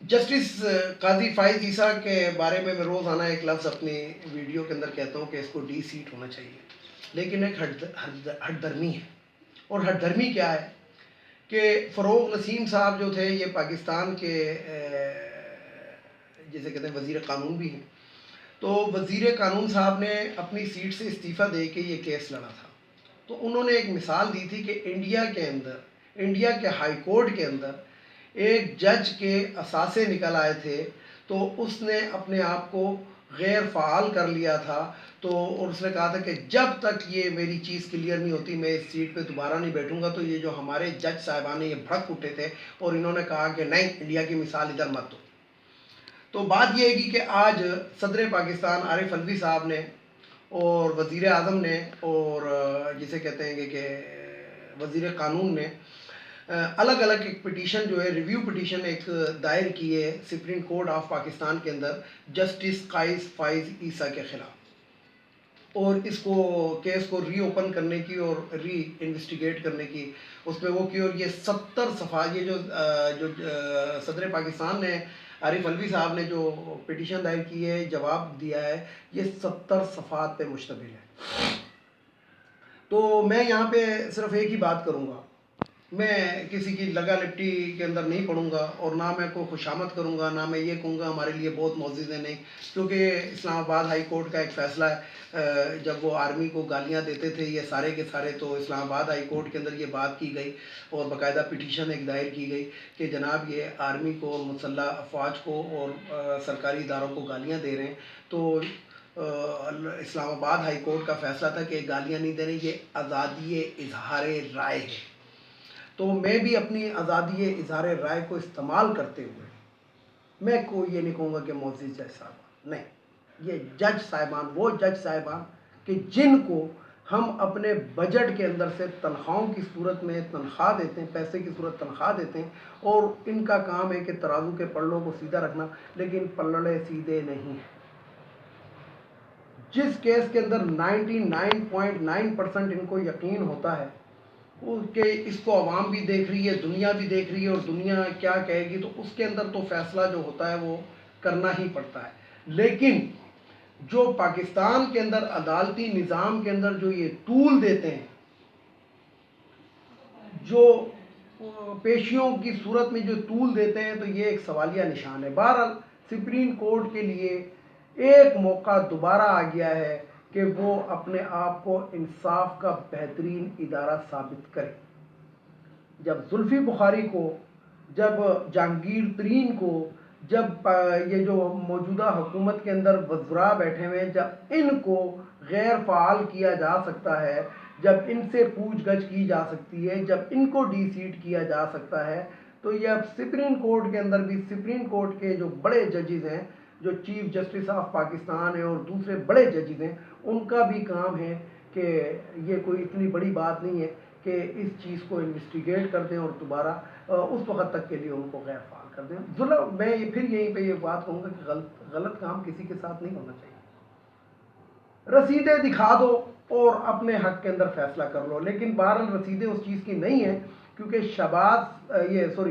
Justice قاضی فائز عیسیٰ کے بارے میں روزانہ ایک لفظ اپنی ویڈیو کے اندر کہتا ہوں کہ اس کو ڈی سیٹ ہونا چاہیے، لیکن ایک ہٹ درمی ہے، اور ہٹ درمی کیا ہے کہ فروغ نسیم صاحب جو تھے یہ پاکستان کے جسے کہتے ہیں وزیر قانون بھی ہیں، تو وزیر قانون صاحب نے اپنی سیٹ سے استعفیٰ دے کے یہ کیس لڑا تھا، تو انہوں نے ایک مثال دی تھی کہ انڈیا کے ہائی کورٹ کے اندر ایک جج کے اثاثے نکل آئے تھے، تو اس نے اپنے آپ کو غیر فعال کر لیا تھا، تو اور اس نے کہا تھا کہ جب تک یہ میری چیز کلیئر نہیں ہوتی میں اس سیٹ پہ دوبارہ نہیں بیٹھوں گا، تو یہ جو ہمارے جج صاحبان یہ بھڑک اٹھے تھے اور انہوں نے کہا کہ نہیں، انڈیا کی مثال ادھر مت دو۔ تو بات یہ ہے کہ آج صدر پاکستان عارف الوی صاحب نے اور وزیر اعظم نے اور جسے کہتے ہیں کہ وزیر قانون نے الگ الگ ایک پٹیشن جو ہے ریویو پٹیشن ایک دائر کی ہے سپریم کورٹ آف پاکستان کے اندر جسٹس قائز فائز عیسیٰ کے خلاف، اور اس کو کیس کو ری اوپن کرنے کی اور ری انویسٹیگیٹ کرنے کی اس میں وہ کی، اور یہ 70 صفحات، یہ جو صدر پاکستان نے عارف الوی صاحب نے جو پٹیشن دائر کی ہے، جواب دیا ہے، یہ 70 صفحات پہ مشتمل ہے۔ تو میں یہاں پہ صرف ایک ہی بات کروں گا، میں کسی کی لگا لپٹی کے اندر نہیں پڑوں گا، اور نہ میں کوئی خوشامد کروں گا، نہ میں یہ کہوں گا ہمارے لیے بہت معزز ہیں، نہیں، کیونکہ اسلام آباد ہائی کورٹ کا ایک فیصلہ ہے، جب وہ آرمی کو گالیاں دیتے تھے یہ سارے کے سارے، تو اسلام آباد ہائی کورٹ کے اندر یہ بات کی گئی اور باقاعدہ پٹیشن ایک دائر کی گئی کہ جناب یہ آرمی کو، مسلح افواج کو اور سرکاری اداروں کو گالیاں دے رہے ہیں، تو اسلام آباد ہائی کورٹ کا فیصلہ تھا کہ گالیاں نہیں دینے، یہ آزادی اظہار رائے ہے، تو میں بھی اپنی آزادی اظہار رائے کو استعمال کرتے ہوئے میں کوئی یہ نہیں کہوں گا کہ معزز جج صاحبان، نہیں، یہ جج صاحبان، وہ جج صاحبان کہ جن کو ہم اپنے بجٹ کے اندر سے تنخواہوں کی صورت میں تنخواہ دیتے ہیں، پیسے کی صورت تنخواہ دیتے ہیں، اور ان کا کام ہے کہ ترازو کے پلڑوں کو سیدھا رکھنا، لیکن پلڑے سیدھے نہیں ہیں۔ جس کیس کے اندر 99.9% ان کو یقین ہوتا ہے کہ اس کو عوام بھی دیکھ رہی ہے، دنیا بھی دیکھ رہی ہے، اور دنیا کیا کہے گی، تو اس کے اندر تو فیصلہ جو ہوتا ہے وہ کرنا ہی پڑتا ہے، لیکن جو پاکستان کے اندر عدالتی نظام کے اندر جو یہ طول دیتے ہیں، جو پیشیوں کی صورت میں جو طول دیتے ہیں، تو یہ ایک سوالیہ نشان ہے۔ بہرحال سپریم کورٹ کے لیے ایک موقع دوبارہ آ گیا ہے کہ وہ اپنے آپ کو انصاف کا بہترین ادارہ ثابت کرے۔ جب زلفی بخاری کو، جب جہانگیر ترین کو، جب یہ جو موجودہ حکومت کے اندر وزراء بیٹھے ہوئے ہیں، جب ان کو غیر فعال کیا جا سکتا ہے، جب ان سے پوچھ گچھ کی جا سکتی ہے، جب ان کو ڈی سیٹ کیا جا سکتا ہے، تو یہ اب سپریم کورٹ کے اندر بھی سپریم کورٹ کے جو بڑے ججز ہیں، جو چیف جسٹس آف پاکستان ہیں اور دوسرے بڑے ججز ہیں، ان کا بھی کام ہے کہ یہ کوئی اتنی بڑی بات نہیں ہے کہ اس چیز کو انویسٹیگیٹ کر دیں اور دوبارہ اس وقت تک کے لیے ان کو غیر فعال کر دیں۔ ظلم، میں پھر یہیں پہ یہ بات کہوں گا کہ غلط کام کسی کے ساتھ نہیں ہونا چاہیے۔ رسیدیں دکھا دو اور اپنے حق کے اندر فیصلہ کر لو، لیکن بہرحال رسیدیں اس چیز کی نہیں ہیں، کیونکہ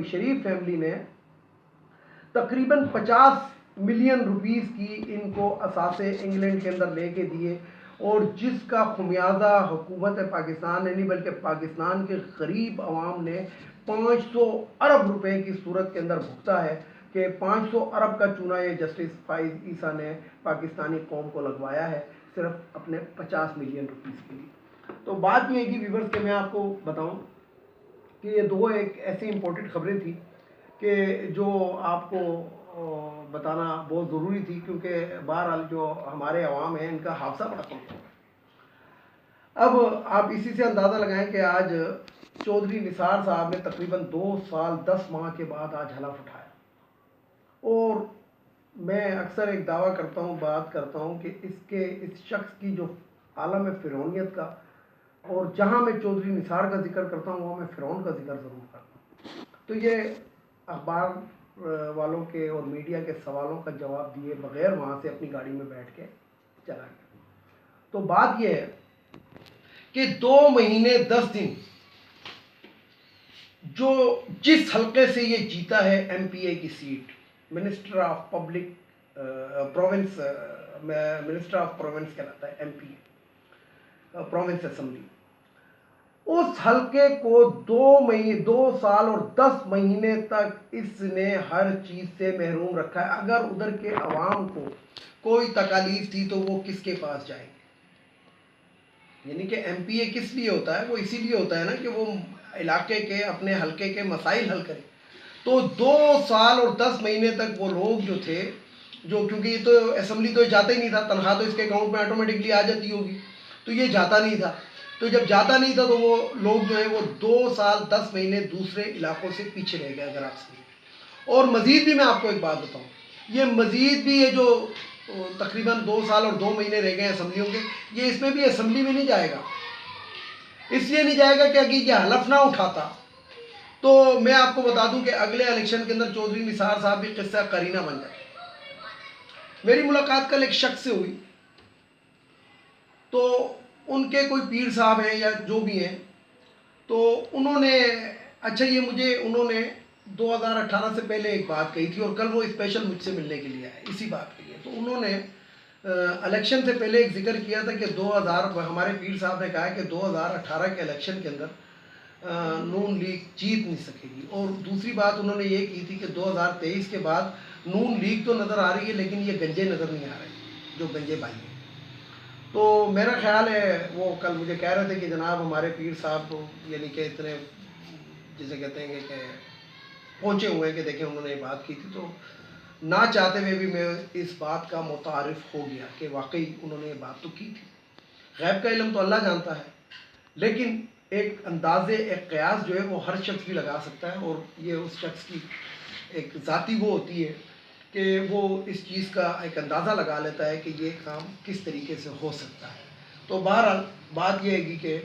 شریف فیملی نے تقریباً 50 ملین روپیز کی ان کو اثاثے انگلینڈ کے اندر لے کے دیے، اور جس کا خمیازہ حکومت پاکستان نے نہیں بلکہ پاکستان کے غریب عوام نے 500 ارب روپے کی صورت کے اندر بھگتا ہے، کہ 500 ارب کا چونا یہ جسٹس فائز عیسیٰ نے پاکستانی قوم کو لگوایا ہے صرف اپنے 50 ملین روپیز کے لیے۔ تو بات یہ ہے کہ ویورز کے میں آپ کو بتاؤں کہ یہ دو ایک ایسی امپورٹنٹ خبریں تھیں کہ جو آپ کو بتانا بہت ضروری تھی، کیونکہ بہرحال جو ہمارے عوام ہیں ان کا حادثہ بڑا کم ہے۔ اب آپ اسی سے اندازہ لگائیں کہ آج چودھری نثار صاحب نے تقریباً 2 سال 10 ماہ کے بعد آج حلف اٹھایا، اور میں اکثر ایک دعویٰ کرتا ہوں، بات کرتا ہوں کہ اس شخص کی جو عالم فرعونیت کا، اور جہاں میں چودھری نثار کا ذکر کرتا ہوں وہاں میں فرعون کا ذکر ضرور کرتا ہوں، تو یہ اخبار والوں کے اور میڈیا کے سوالوں کا جواب دیے بغیر وہاں سے اپنی گاڑی میں بیٹھ کے چلا گیا۔ تو بات یہ ہے کہ 2 مہینے 10 دن جو جس حلقے سے یہ جیتا ہے ایم پی اے کی seat, minister of public province minister of province کہلاتا ہے ایم پی پروونس اسمبلی. اس حلقے کو 2 سال اور 10 مہینے تک اس نے ہر چیز سے محروم رکھا ہے. اگر ادھر کے عوام کو کوئی تکالیف تھی تو وہ کس کے پاس جائیں گے؟ یعنی کہ ایم پی اے کس لیے ہوتا ہے؟ وہ اسی لیے ہوتا ہے نا کہ وہ علاقے کے اپنے حلقے کے مسائل حل کرے. تو 2 سال اور 10 مہینے تک وہ لوگ جو تھے کیونکہ یہ تو اسمبلی تو جاتا ہی نہیں تھا، تنخواہ تو اس کے اکاؤنٹ میں آٹومیٹکلی آ جاتی ہوگی، تو یہ جاتا نہیں تھا. تو جب جاتا نہیں تھا تو وہ لوگ جو ہیں وہ 2 سال 10 مہینے دوسرے علاقوں سے پیچھے رہ گئے. اگر آپ سمجھیں، اور مزید بھی میں آپ کو ایک بات بتاؤں، یہ مزید بھی یہ جو تقریباً 2 سال اور 2 مہینے رہ گئے اسمبلیوں کے، یہ اس میں بھی اسمبلی میں نہیں جائے گا. اس لیے نہیں جائے گا کہ اگر یہ حلف نہ اٹھاتا تو میں آپ کو بتا دوں کہ اگلے الیکشن کے اندر چودھری نثار صاحب بھی قصہ قرینہ بن جائے. میری ملاقات کل ایک شخص سے ہوئی، تو ان کے کوئی پیر صاحب ہیں یا جو بھی ہیں، تو انہوں نے اچھا یہ مجھے انہوں نے 2018 سے پہلے ایک بات کہی تھی، اور کل وہ اسپیشل مجھ سے ملنے کے لیے آئے اسی بات کے لیے. تو انہوں نے الیکشن سے پہلے ایک ذکر کیا تھا کہ ہمارے پیر صاحب نے کہا کہ 2018 کے الیکشن کے اندر نون لیگ جیت نہیں سکے گی. اور دوسری بات انہوں نے یہ کی تھی کہ 2023 کے بعد نون لیگ تو نظر آ رہی ہے لیکن یہ گنجے نظر نہیں آ رہے، جو گنجے بھائی ہیں. تو میرا خیال ہے وہ کل مجھے کہہ رہے تھے کہ جناب ہمارے پیر صاحب یعنی کہ اتنے جسے کہتے ہیں کہ پہنچے ہوئے ہیں کہ دیکھیں انہوں نے یہ بات کی تھی. تو نہ چاہتے ہوئے بھی میں اس بات کا متعارف ہو گیا کہ واقعی انہوں نے یہ بات تو کی تھی. غیب کا علم تو اللہ جانتا ہے، لیکن ایک اندازے ایک قیاس جو ہے وہ ہر شخص بھی لگا سکتا ہے، اور یہ اس شخص کی ایک ذاتی وہ ہوتی ہے کہ وہ اس چیز کا ایک اندازہ لگا لیتا ہے کہ یہ کام کس طریقے سے ہو سکتا ہے. تو بہرحال بات یہ ہے گی کہ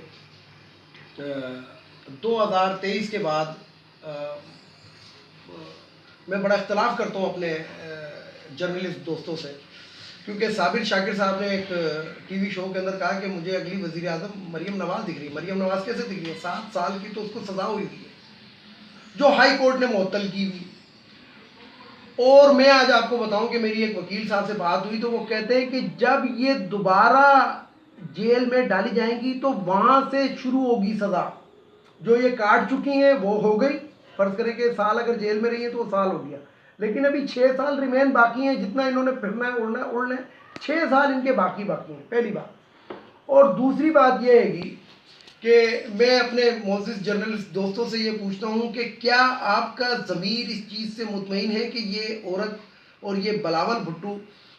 2023 کے بعد میں بڑا اختلاف کرتا ہوں اپنے جرنلسٹ دوستوں سے، کیونکہ صابر شاکر صاحب نے ایک ٹی وی شو کے اندر کہا کہ مجھے اگلی وزیر اعظم مریم نواز دکھ رہی ہے. مریم نواز کیسے دکھ رہی ہے؟ 7 سال کی تو اس کو سزا ہوئی ہے جو ہائی کورٹ نے معطل کی ہوئی. اور میں آج آپ کو بتاؤں کہ میری ایک وکیل صاحب سے بات ہوئی تو وہ کہتے ہیں کہ جب یہ دوبارہ جیل میں ڈالی جائیں گی تو وہاں سے شروع ہوگی سزا. جو یہ کاٹ چکی ہیں وہ ہو گئی، فرض کریں کہ سال اگر جیل میں رہی ہیں تو وہ سال ہو گیا، لیکن ابھی 6 سال ریمین باقی ہیں. جتنا انہوں نے پھرنا ہے اڑ لیں 6 سال ان کے باقی ہیں، پہلی بات. اور دوسری بات یہ ہے گی کہ میں اپنے معزز جرنلسٹ دوستوں سے یہ پوچھتا ہوں کہ کیا آپ کا ضمیر اس چیز سے مطمئن ہے کہ یہ عورت اور یہ بلاول بھٹو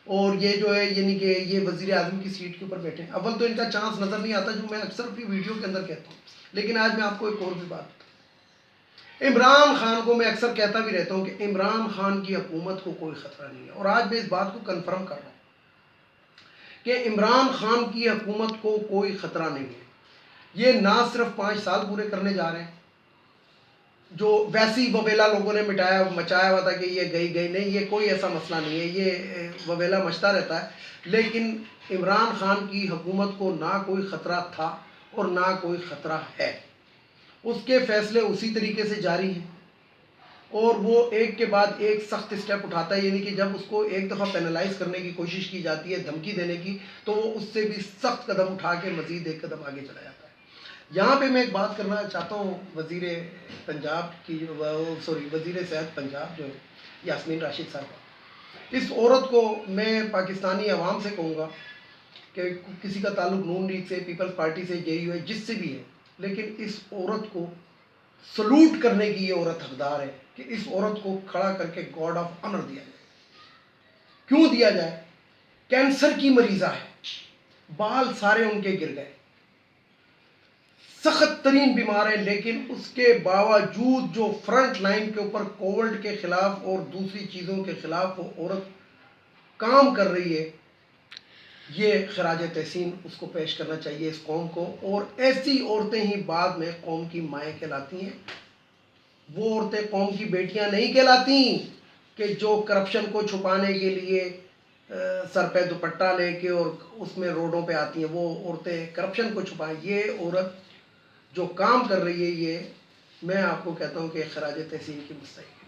اور یہ جو ہے یعنی کہ یہ وزیر اعظم کی سیٹ کے اوپر بیٹھے ہیں؟ اول تو ان کا چانس نظر نہیں آتا، جو میں اکثر اپنی ویڈیو کے اندر کہتا ہوں. لیکن آج میں آپ کو ایک اور بھی بات بتاؤں، عمران خان کو میں اکثر کہتا بھی رہتا ہوں کہ عمران خان کی حکومت کو کوئی خطرہ نہیں ہے، اور آج میں اس بات کو کنفرم کر رہا ہوں کہ عمران خان کی حکومت کو کوئی خطرہ نہیں ہے. یہ نہ صرف 5 سال پورے کرنے جا رہے ہیں جو ویسی وویلا لوگوں نے مچایا ہوا تھا کہ یہ گئی نہیں، یہ کوئی ایسا مسئلہ نہیں ہے، یہ وویلا مچتا رہتا ہے. لیکن عمران خان کی حکومت کو نہ کوئی خطرہ تھا اور نہ کوئی خطرہ ہے. اس کے فیصلے اسی طریقے سے جاری ہیں، اور وہ ایک کے بعد ایک سخت اسٹیپ اٹھاتا ہے. یعنی کہ جب اس کو ایک دفعہ پینلائز کرنے کی کوشش کی جاتی ہے، دھمکی دینے کی، تو وہ اس سے بھی سخت قدم اٹھا کے مزید ایک قدم آگے چلا جاتا ہے. یہاں پہ میں ایک بات کرنا چاہتا ہوں وزیر صحت پنجاب جو ہے یاسمین راشد صاحبہ، اس عورت کو میں پاکستانی عوام سے کہوں گا کہ کسی کا تعلق نون لیگ سے، پیپلز پارٹی سے، جے یو ہے، جس سے بھی ہے، لیکن اس عورت کو سلوٹ کرنے کی یہ عورت حقدار ہے کہ اس عورت کو کھڑا کر کے گارڈ آف آنر دیا جائے. کیوں دیا جائے؟ کینسر کی مریضہ ہے، بال سارے ان کے گر گئے، سخت ترین بیمار ہے، لیکن اس کے باوجود جو فرنٹ لائن کے اوپر کووڈ کے خلاف اور دوسری چیزوں کے خلاف وہ عورت کام کر رہی ہے، یہ خراج تحسین اس کو پیش کرنا چاہیے اس قوم کو. اور ایسی عورتیں ہی بعد میں قوم کی مائیں کہلاتی ہیں. وہ عورتیں قوم کی بیٹیاں نہیں کہلاتی کہ جو کرپشن کو چھپانے کے لیے سر پہ دوپٹہ لے کے اور اس میں روڈوں پہ آتی ہیں. وہ عورتیں کرپشن کو چھپائیں. یہ عورت جو کام کر رہی ہے، یہ میں آپ کو کہتا ہوں کہ خراج تحسین کی مستحق ہے.